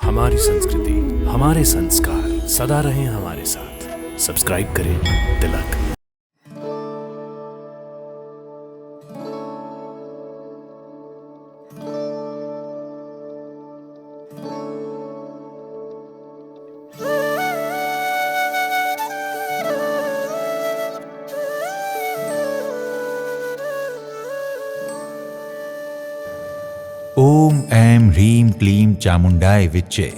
हमारी संस्कृति, हमारे संस्कार सदा रहें हमारे साथ। सब्सक्राइब करें तिलक। ओम ऐं ह्रीं क्लीं चामुंडाय विच्चे।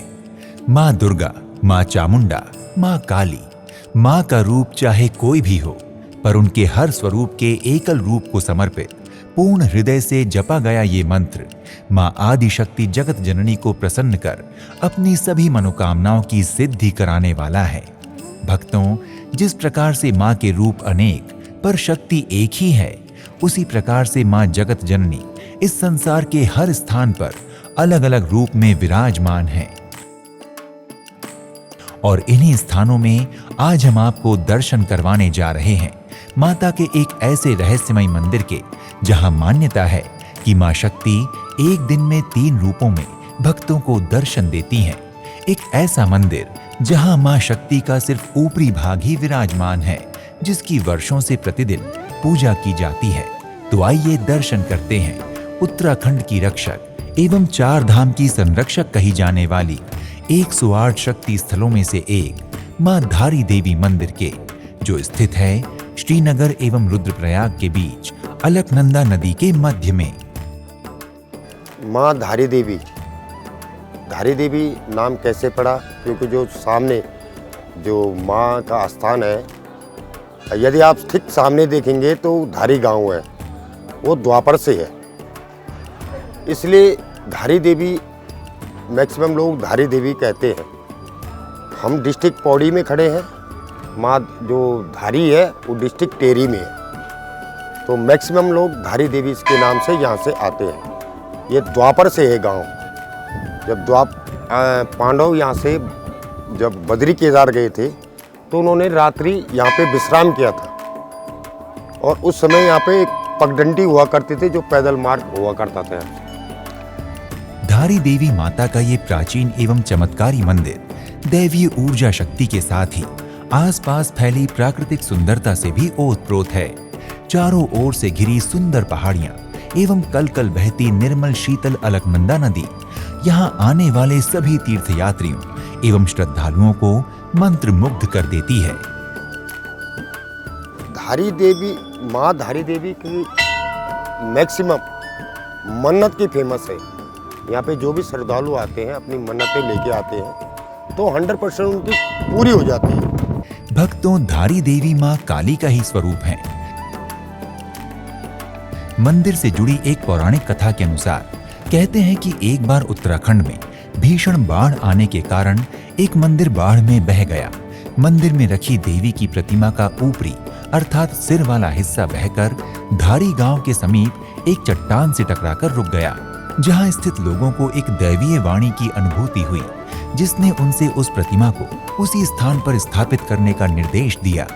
माँ दुर्गा, माँ चामुंडा, माँ काली, माँ का रूप चाहे कोई भी हो, पर उनके हर स्वरूप के एकल रूप को समर्पित पूर्ण हृदय से जपा गया ये मंत्र माँ आदिशक्ति जगत जननी को प्रसन्न कर अपनी सभी मनोकामनाओं की सिद्धि कराने वाला है। भक्तों, जिस प्रकार से माँ के रूप अनेक पर शक्ति एक ही है, उसी प्रकार से माँ जगत जननी इस संसार के हर स्थान पर अलग अलग रूप में विराजमान है। और इन्हीं स्थानों में आज हम आपको दर्शन करवाने जा रहे हैं माता के एक ऐसे रहस्यमय मंदिर के, जहां मान्यता है कि मां शक्ति एक दिन में 3 रूपों में भक्तों को दर्शन देती हैं। एक ऐसा मंदिर जहां मां शक्ति का सिर्फ ऊपरी भाग ही विराजमान है, जिसकी वर्षों से प्रतिदिन पूजा की जाती है। तो आइए दर्शन करते हैं उत्तराखंड की रक्षक एवं 4 धाम की संरक्षक कही जाने वाली 108 शक्ति स्थलों में से एक मां धारी देवी मंदिर के, जो स्थित है श्रीनगर एवं रुद्रप्रयाग के बीच अलकनंदा नदी के मध्य में। मां धारी देवी नाम कैसे पड़ा? क्योंकि जो सामने जो मां का स्थान है, यदि आप ठीक सामने देखेंगे तो धारी गांव है, वो द्वापर से है, इसलिए धारी देवी मैक्सिमम लोग धारी देवी कहते हैं। हम डिस्ट्रिक्ट पौड़ी में खड़े हैं, माँ जो धारी है वो डिस्ट्रिक्ट टेरी में है, तो मैक्सिमम लोग धारी देवी के नाम से यहाँ से आते हैं। ये द्वापर से है गांव। जब पांडव यहाँ से जब बद्री केदार गए थे तो उन्होंने रात्रि यहाँ पे विश्राम किया था, और उस समय यहाँ पे एक पगडंडी हुआ करते थे जो पैदल मार्ग हुआ करता था। धारी देवी माता का ये प्राचीन एवं चमत्कारी मंदिर दैवीय ऊर्जा शक्ति के साथ ही आसपास फैली प्राकृतिक सुंदरता से भी ओतप्रोत है। चारों ओर से घिरी सुंदर पहाड़ियां एवं कल कल बहती निर्मल शीतल अलकनंदा नदी यहाँ आने वाले सभी तीर्थयात्रियों एवं श्रद्धालुओं को मंत्र मुग्ध कर देती है। धारी देवी, माँ धारी देवी की मैक्सिमम मन्नत की फेमस है। यहाँ पे जो भी श्रद्धालु आते हैं अपनी मन्नतें लेके आते हैं तो 100% उनकी पूरी हो जाती है। भक्तों, धारी देवी माँ काली का ही स्वरूप है। मंदिर से जुड़ी एक पौराणिक कथा के अनुसार कहते हैं कि एक बार उत्तराखंड में भीषण बाढ़ आने के कारण एक मंदिर बाढ़ में बह गया। मंदिर में रखी देवी की प्रतिमा का ऊपरी अर्थात सिर वाला हिस्सा बहकर धारी गांव के समीप एक चट्टान से टकराकर रुक गया, जहां स्थित लोगों को एक दैवीय वाणी की अनुभूति हुई, जिसने उनसे उस प्रतिमा को उसी स्थान पर स्थापित करने का निर्देश दिया।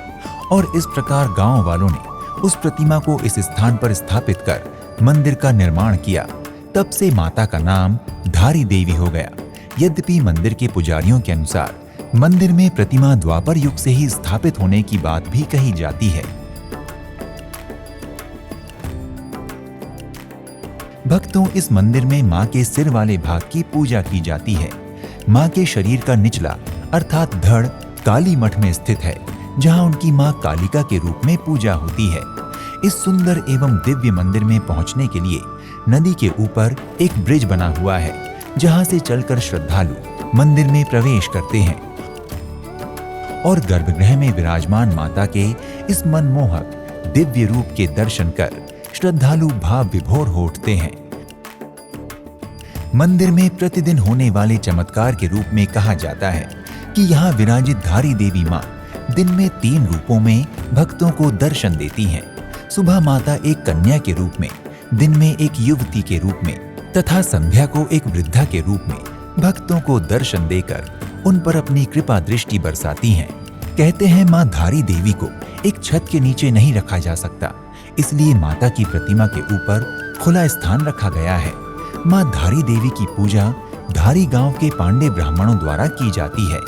और इस प्रकार गांव वालों ने उस प्रतिमा को इस स्थान पर स्थापित कर मंदिर का निर्माण किया। तब से माता का नाम धारी देवी हो गया। यद्यपि मंदिर के पुजारियों के अनुसार मंदिर में प्रतिमा द्वापर युग से ही स्थापित होने की बात भी कही जाती है। भक्तों, इस मंदिर में मां के सिर वाले भाग की पूजा की जाती है। मां के शरीर का निचला अर्थात धड़ काली मठ में स्थित है, जहां उनकी मां कालिका के रूप में पूजा होती है। इस सुंदर एवं दिव्य मंदिर में पहुंचने के लिए नदी के ऊपर एक ब्रिज बना हुआ है, जहां से चलकर श्रद्धालु मंदिर में प्रवेश करते हैं और गर्भगृह में विराजमान माता के इस मनमोहक दिव्य रूप के दर्शन कर श्रद्धालु भाव विभोर हो उठते हैं। मंदिर में प्रतिदिन होने वाले चमत्कार के रूप में कहा जाता है कि यहाँ विराजित धारी देवी माँ दिन में 3 रूपों में भक्तों को दर्शन देती हैं। सुबह माता एक कन्या के रूप में, दिन में एक युवती के रूप में तथा संध्या को एक वृद्धा के रूप में भक्तों को दर्शन देकर उन पर अपनी कृपा दृष्टि बरसाती हैं। कहते हैं माँ धारी देवी को एक छत के नीचे नहीं रखा जा सकता, इसलिए माता की प्रतिमा के ऊपर खुला स्थान रखा गया है। माँ धारी देवी की पूजा धारी गांव के पांडे ब्राह्मणों द्वारा की जाती है।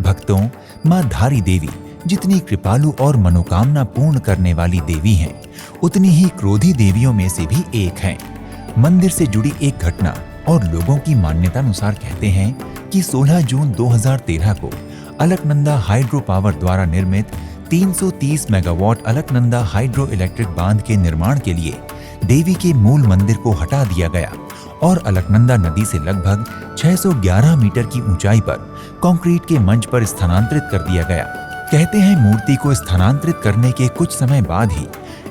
भक्तों, मां धारी देवी जितनी कृपालु और मनोकामना पूर्ण करने वाली देवी हैं, उतनी ही क्रोधी देवियों में से भी एक हैं। मंदिर से जुड़ी एक घटना और लोगों की मान्यता अनुसार कहते हैं कि 16 जून 2013 को अलकनंदा हाइड्रो पावर द्वारा निर्मित 330 मेगावाट अलकनंदा हाइड्रो इलेक्ट्रिक बांध के निर्माण के लिए देवी के मूल मंदिर को हटा दिया गया और अलकनंदा नदी से लगभग 611 मीटर की ऊंचाई पर कंक्रीट के मंच पर स्थानांतरित कर दिया गया। कहते हैं मूर्ति को स्थानांतरित करने के कुछ समय बाद ही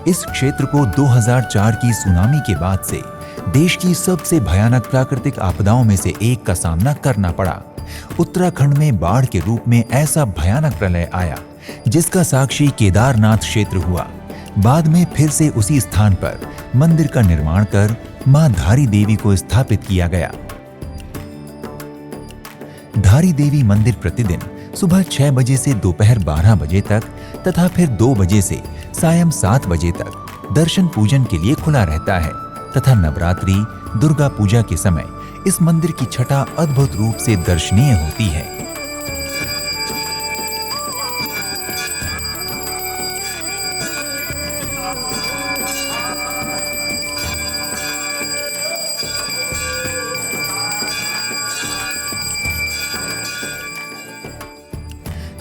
इस क्षेत्र को 2004 की सुनामी के बाद से देश की सबसे भयानक प्राकृतिक आपदाओं में से एक का सामना करना पड़ा। उत्तराखंड में बाढ़ के रूप में ऐसा भयानक प्रलय आया जिसका साक्षी केदारनाथ क्षेत्र हुआ। बाद में फिर से उसी स्थान पर मंदिर का निर्माण कर मां धारी देवी को स्थापित किया गया। धारी देवी मंदिर प्रतिदिन सुबह 6 बजे से दोपहर 12 बजे तक तथा फिर 2 बजे से सायं 7 बजे तक दर्शन पूजन के लिए खुला रहता है तथा नवरात्रि, दुर्गा पूजा के समय इस मंदिर की छटा अद्भुत रूप से दर्शनीय होती है।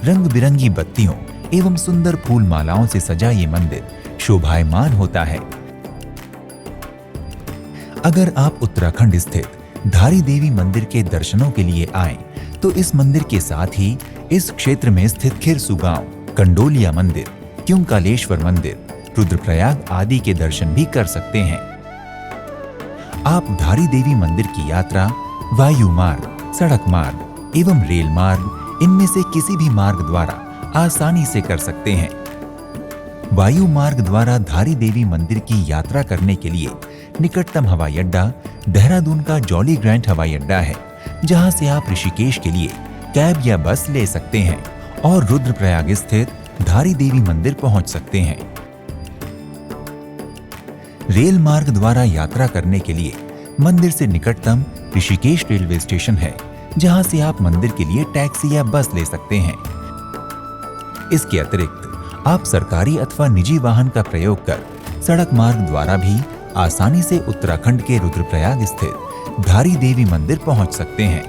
रंग बिरंगी बत्तियों एवं सुंदर फूल मालाओं से सजा ये मंदिर शोभायमान होता है। अगर आप उत्तराखंड स्थित धारी देवी मंदिर के दर्शनों के लिए आएं, तो इस मंदिर के साथ ही इस क्षेत्र में स्थित खिरसू गांव, कंडोलिया मंदिर, क्योंकालेश्वर मंदिर, रुद्रप्रयाग आदि के दर्शन भी कर सकते हैं। आप धारी देवी मंदिर की यात्रा वायु मार्ग, सड़क मार्ग एवं रेल मार्ग इनमें से किसी भी मार्ग द्वारा आसानी से कर सकते हैं। वायु मार्ग द्वारा धारी देवी मंदिर की यात्रा करने के लिए निकटतम हवाई अड्डा देहरादून का जॉली ग्रांट हवाई अड्डा है, जहां से आप ऋषिकेश के लिए कैब या बस ले सकते हैं और रुद्रप्रयाग स्थित धारी देवी मंदिर पहुंच सकते हैं। रेल मार्ग द्वारा यात्रा करने के लिए मंदिर से निकटतम ऋषिकेश रेलवे स्टेशन है, जहां से आप मंदिर के लिए टैक्सी या बस ले सकते हैं। इसके अतिरिक्त आप सरकारी अथवा निजी वाहन का प्रयोग कर सड़क मार्ग द्वारा भी आसानी से उत्तराखंड के रुद्रप्रयाग स्थित धारी देवी मंदिर पहुंच सकते हैं।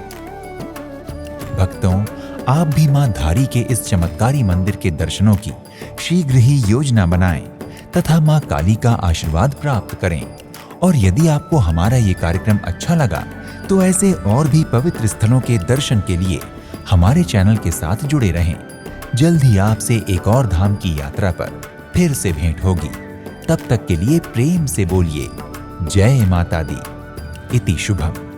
भक्तों, आप भी मां धारी के इस चमत्कारी मंदिर के दर्शनों की शीघ्र ही योजना बनाएं तथा मां काली का आशीर्वाद प्राप्त करें। और यदि आपको हमारा ये कार्यक्रम अच्छा लगा तो ऐसे और भी पवित्र स्थलों के दर्शन के लिए हमारे चैनल के साथ जुड़े रहें। जल्द ही आपसे एक और धाम की यात्रा पर फिर से भेंट होगी। तब तक के लिए प्रेम से बोलिए जय माता दी। इति शुभम।